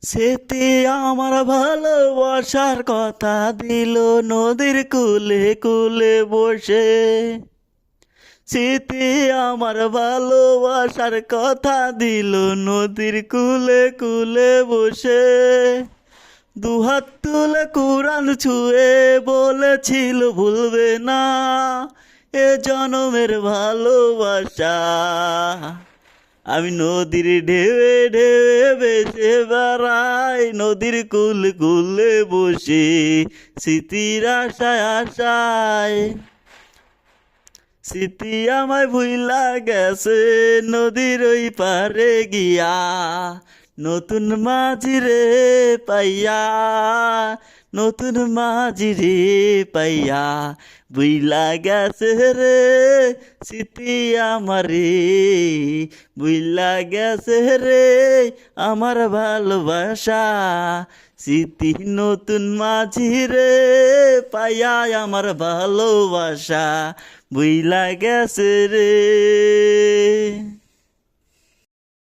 স্মৃতি আমার ভালোবাসার কথা দিল নদীর কূলে কূলে বসে। স্মৃতি আমার ভালোবাসার কথা দিল নদীর কূলে কূলে বসে। দুহাত তুলে কুরান ছুঁয়ে বলেছিল ভুলবে না এ জনমের ভালোবাসা। আমি নদীর ঢেউে ঢেউে ভেসে বেড়াই, নদীর কুল কুলে বসে স্মৃতির আশায় আশায়। স্মৃতি আমায় ভুইলা গেছে নদীর ওই পারে গিয়া, নতুন মাঝি রে পাইয়া, নতুন মাঝি রে পাইয়া বুইলা গেছে রে স্মৃতি আমারে, বুইলা গেছে রে আমার ভালোবাসা। স্মৃতি নতুন মাঝি রে পাইয়া আমার ভালোবাসা বুইলা গেছে রে।